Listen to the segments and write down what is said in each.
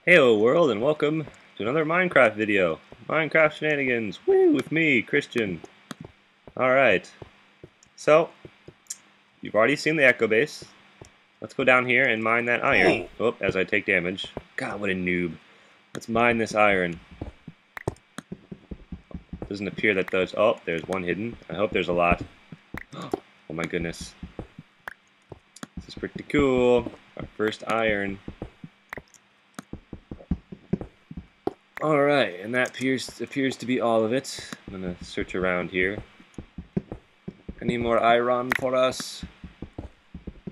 Hello world and welcome to another Minecraft video. Minecraft Shenanigans, woo, with me, Christian. Alright, so, you've already seen the echo base. Let's go down here and mine that iron. Oh, as I take damage. God, what a noob. Let's mine this iron. Doesn't appear that those... Oh, there's one hidden. I hope there's a lot. Oh my goodness. This is pretty cool. Our first iron. Alright, and that appears to be all of it. I'm gonna search around here. Any more iron for us?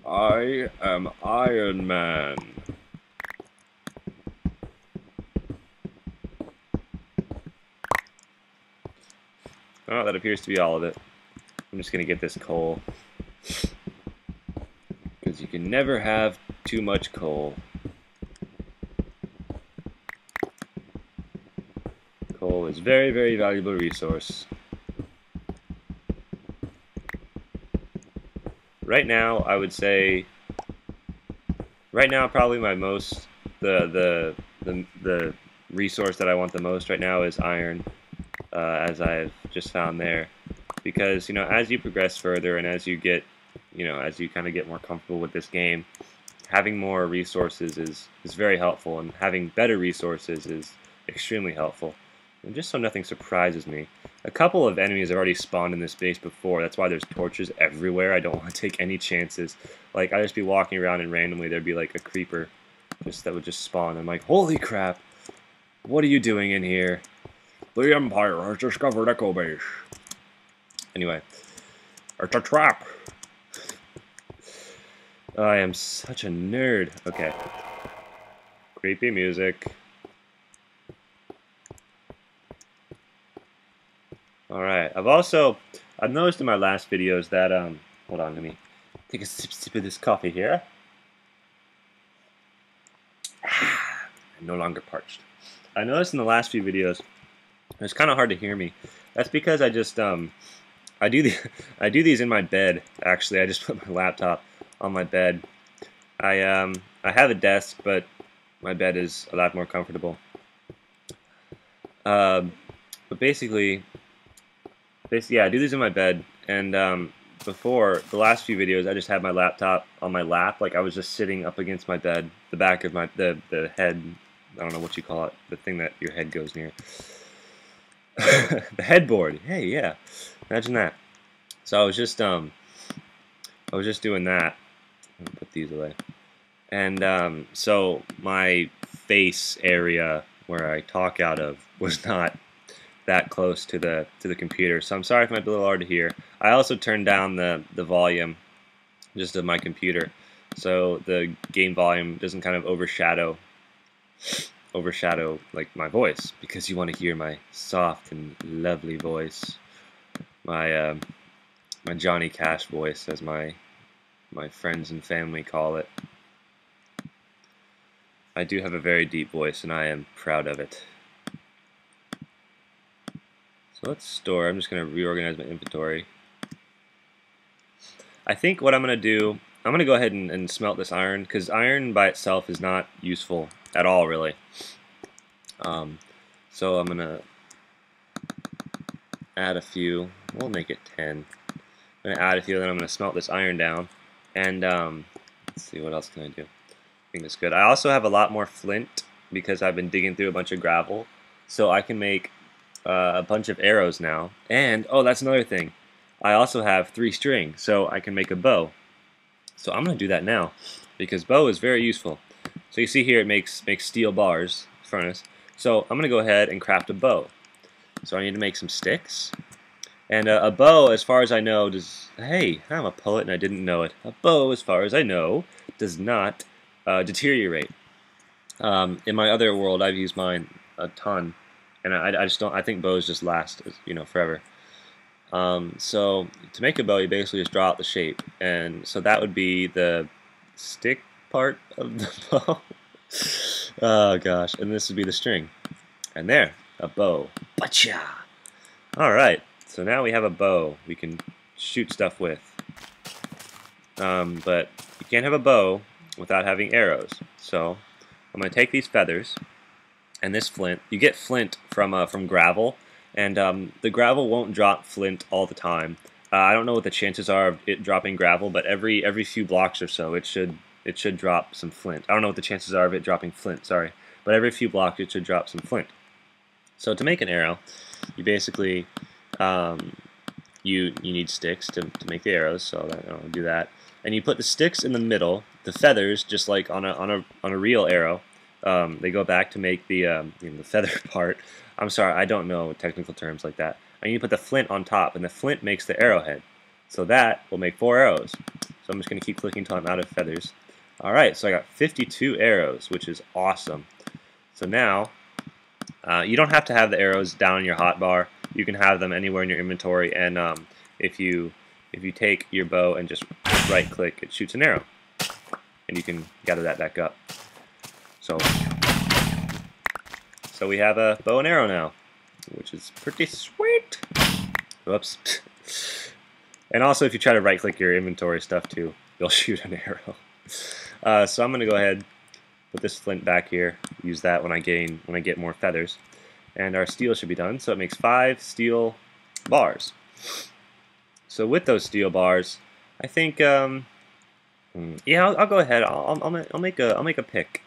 I am Iron Man. Oh, that appears to be all of it. I'm just gonna get this coal. Because you can never have too much coal. Coal is very, very valuable resource. Right now, I would say, right now probably my most, the resource that I want the most right now is iron, as I've just found there. Because, as you progress further and as you get, as you kind of get more comfortable with this game, having more resources is very helpful, and having better resources is extremely helpful. And just so nothing surprises me, a couple of enemies have already spawned in this base before. That's why there's torches everywhere. I don't want to take any chances. Like, I'd just be walking around and randomly there'd be like a creeper that would just spawn. I'm like, holy crap, what are you doing in here? The Empire has discovered Echo Base. Anyway, it's a trap. I am such a nerd. Okay. Creepy music. Alright, I've noticed in my last videos that, hold on, let me take a sip of this coffee here. I'm no longer parched. I noticed in the last few videos, it's kind of hard to hear me. That's because I just, I do these in my bed, actually. I just put my laptop on my bed. I have a desk, but my bed is a lot more comfortable. But basically, yeah, I do these in my bed, and before, the last few videos, I just had my laptop on my lap, like I was just sitting up against my bed, the back of the head, I don't know what you call it, the thing that your head goes near. The headboard, hey, yeah, imagine that. So I was just doing that. I'll put these away. And so my face area where I talk out of was not that close to the computer, so I'm sorry if it might be a little hard to hear. I also turned down the volume just of my computer, so the game volume doesn't kind of overshadow like my voice, because you want to hear my soft and lovely voice, my my Johnny Cash voice, as my friends and family call it. I do have a very deep voice, and I am proud of it. So let's store. I'm just going to reorganize my inventory. I think what I'm going to do, I'm going to go ahead and smelt this iron, because iron by itself is not useful at all, really. So I'm going to add a few. We'll make it 10. I'm going to add a few, then I'm going to smelt this iron down. And let's see, what else can I do? I think that's good. I also have a lot more flint, because I've been digging through a bunch of gravel. So I can make a bunch of arrows now, and oh, that's another thing. I also have 3 string, so I can make a bow. So I'm gonna do that now, because bow is very useful. So you see here it makes steel bars, furnace. So I'm gonna go ahead and craft a bow. So I need to make some sticks, and a bow, as far as I know, does. Hey, I'm a poet and I didn't know it. A bow, as far as I know, does not deteriorate. In my other world, I've used mine a ton. And I just don't. I think bows just last, forever. So to make a bow, you basically just draw out the shape, and so that would be the stick part of the bow. Oh gosh, and this would be the string, and there, a bow. Gotcha. All right, so now we have a bow we can shoot stuff with. But you can't have a bow without having arrows. So I'm going to take these feathers and this flint. You get flint from gravel, and the gravel won't drop flint all the time. I don't know what the chances are of it dropping gravel, but every few blocks or so it should drop some flint. I don't know what the chances are of it dropping flint, sorry, but every few blocks it should drop some flint. So to make an arrow, you basically you need sticks to make the arrows. So I'll do that, and you put the sticks in the middle. The feathers, just like on a real arrow, they go back to make the the feather part. I'm sorry, I don't know technical terms like that. And you put the flint on top, and the flint makes the arrowhead. So that will make 4 arrows. So I'm just going to keep clicking until I'm out of feathers. Alright, so I got 52 arrows, which is awesome. So now, you don't have to have the arrows down in your hotbar. You can have them anywhere in your inventory, and if you take your bow and just right-click, it shoots an arrow. And you can gather that back up. So we have a bow and arrow now, which is pretty sweet. Whoops. And also, if you try to right-click your inventory stuff too, you'll shoot an arrow. So I'm going to go ahead, put this flint back here. Use that when I get more feathers, and our steel should be done. So it makes 5 steel bars. So with those steel bars, I think, yeah, I'll go ahead. I'll make a pick,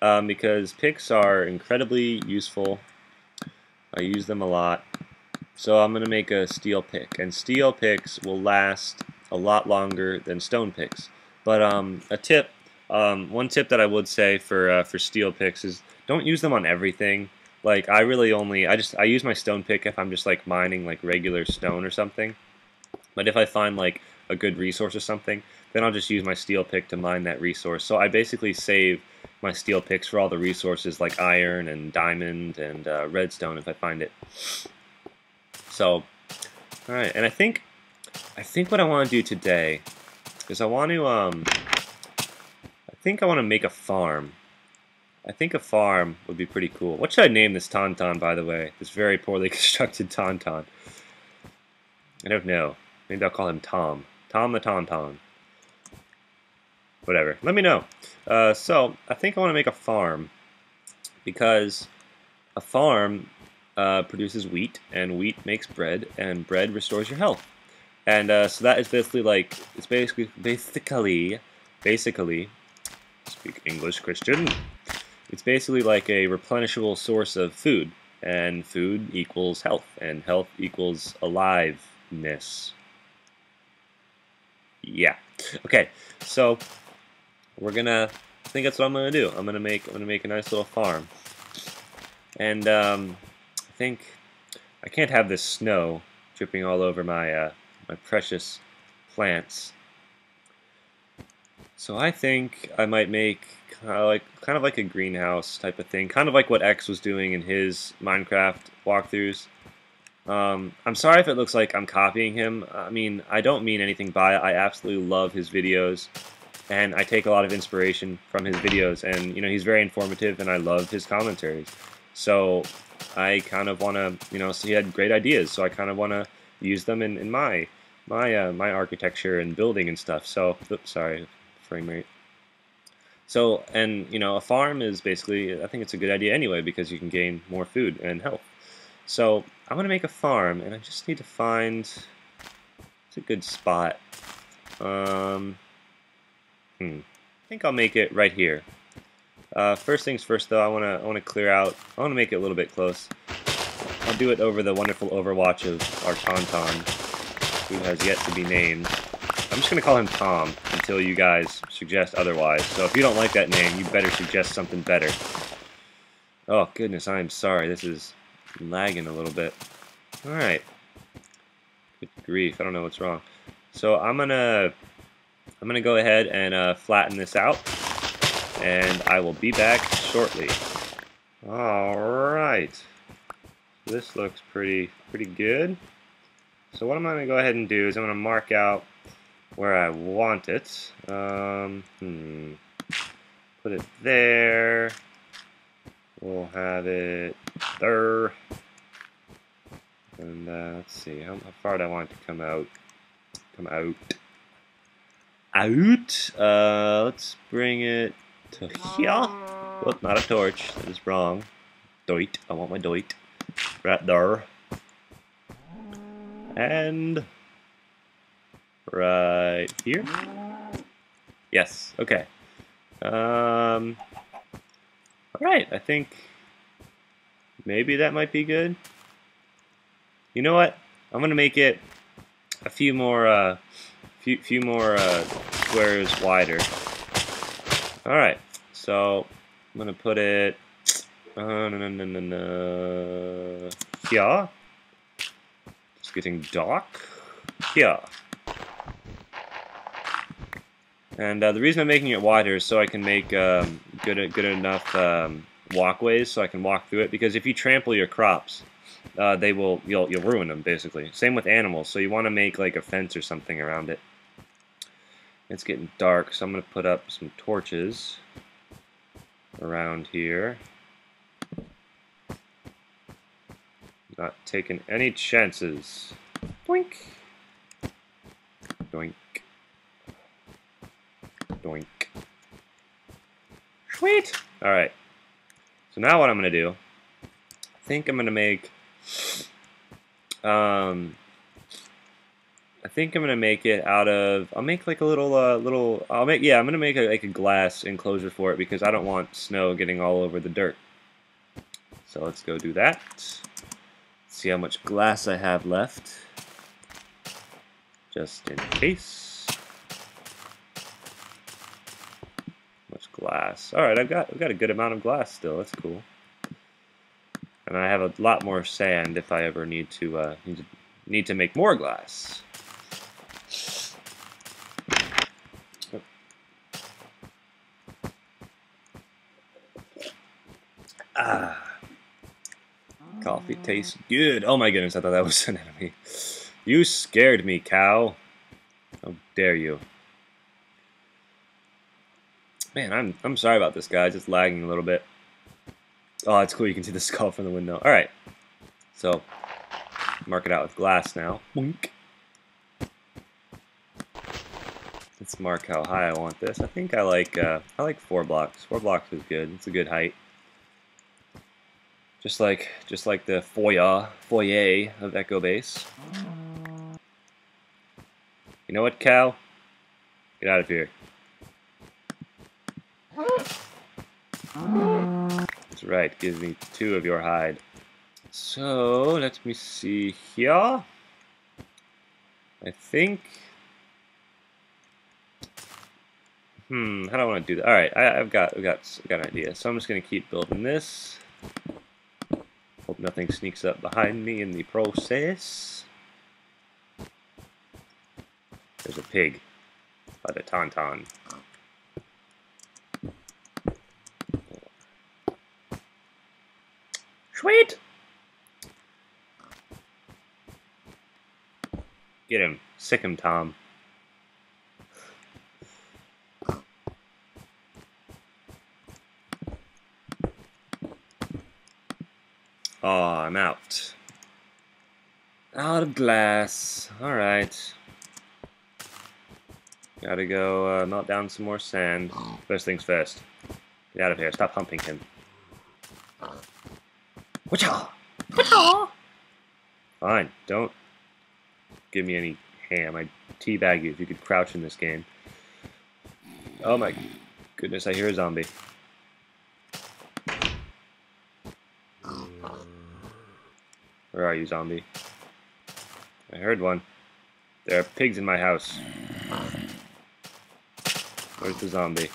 because picks are incredibly useful. I use them a lot. So I'm going to make a steel pick, and steel picks will last a lot longer than stone picks. But a tip, one tip that I would say for steel picks is don't use them on everything. Like I use my stone pick if I'm just like mining like regular stone or something. But if I find like a good resource or something, then I'll just use my steel pick to mine that resource. So I basically save my steel picks for all the resources like iron and diamond and redstone if I find it. So, all right, and I think what I want to do today is I want to make a farm. I think a farm would be pretty cool. What should I name this tauntaun, by the way? This very poorly constructed tauntaun. I don't know. Maybe I'll call him Tom. Tom the tauntaun. Whatever. Let me know. So, I think I want to make a farm, because a farm produces wheat, and wheat makes bread, and bread restores your health. And so that is basically like, it's basically, speak English, Christian. It's basically like a replenishable source of food, and food equals health, and health equals aliveness. Yeah. Okay. So I think that's what I'm gonna do. I'm gonna make a nice little farm, and I think I can't have this snow dripping all over my my precious plants. So I think I might make kind of like a greenhouse type of thing, kind of like what X was doing in his Minecraft walkthroughs. I'm sorry if it looks like I'm copying him. I mean, I don't mean anything by it. I absolutely love his videos, and I take a lot of inspiration from his videos, and he's very informative, and I love his commentaries. So I kind of want to, so he had great ideas, so I kind of want to use them in my architecture and building and stuff. So, oops, sorry, frame rate. So, and a farm is basically, I think it's a good idea anyway, because you can gain more food and health. So I'm gonna make a farm, and I just need to find, it's a good spot. I think I'll make it right here. First things first, though, I wanna clear out. I wanna make it a little bit close. I'll do it over the wonderful Overwatch of our tauntaun, who has yet to be named. I'm just gonna call him Tom until you guys suggest otherwise. So if you don't like that name, you better suggest something better. Oh goodness, I am sorry. This is lagging a little bit. All right. Good grief, I don't know what's wrong. So I'm gonna go ahead and flatten this out, and I will be back shortly. All right. This looks pretty good. So what I'm gonna go ahead and do is I'm gonna mark out where I want it. Put it there. We'll have it there. And let's see, how far do I want it to come out? Let's bring it to here. Well, not a torch. That is wrong. Doit. I want my doit. Right there. And right here. Yes. Okay. All right. I think maybe that might be good. You know what? I'm gonna make it a few more squares wider. All right. So I'm gonna put it here. It's getting dark. Here. And the reason I'm making it wider is so I can make good enough walkways so I can walk through it. Because if you trample your crops, you'll ruin them basically. Same with animals. So you want to make like a fence or something around it. It's getting dark, so I'm going to put up some torches around here. Not taking any chances. Doink. Doink. Doink. Sweet! Alright. So now what I'm going to do, I think I'm going to make, I think I'm going to make it out of, I'll make like a little, I'm going to make like a glass enclosure for it because I don't want snow getting all over the dirt. So let's go do that. See how much glass I have left. Just in case. Much glass. Alright, I've got a good amount of glass still, that's cool. And I have a lot more sand if I ever need to make more glass. Coffee tastes good. Oh my goodness, I thought that was an enemy. You scared me, cow. How dare you. Man, I'm sorry about this, guys. It's lagging a little bit. Oh, it's cool. You can see the skull from the window. Alright. So, mark it out with glass now. Boink. Let's mark how high I want this. I think I like 4 blocks. 4 blocks is good. It's a good height. Just like the foyer of Echo Base. You know what, cow? Get out of here. That's right. Gives me 2 of your hide. So let me see here. I think. How do I want to do that? All right, I've got an idea. So I'm just gonna keep building this. Hope nothing sneaks up behind me in the process. There's a pig by the tauntaun. Sweet! Get him. Sick him, Tom. Oh, I'm out. Out of glass. Alright. Gotta go melt down some more sand. First things first. Get out of here. Stop humping him. Whatcha? Whatcha? Fine. Don't give me any ham. I'd teabag you if you could crouch in this game. Oh my goodness, I hear a zombie. Where are you, zombie? I heard one. There are pigs in my house. Where's the zombie?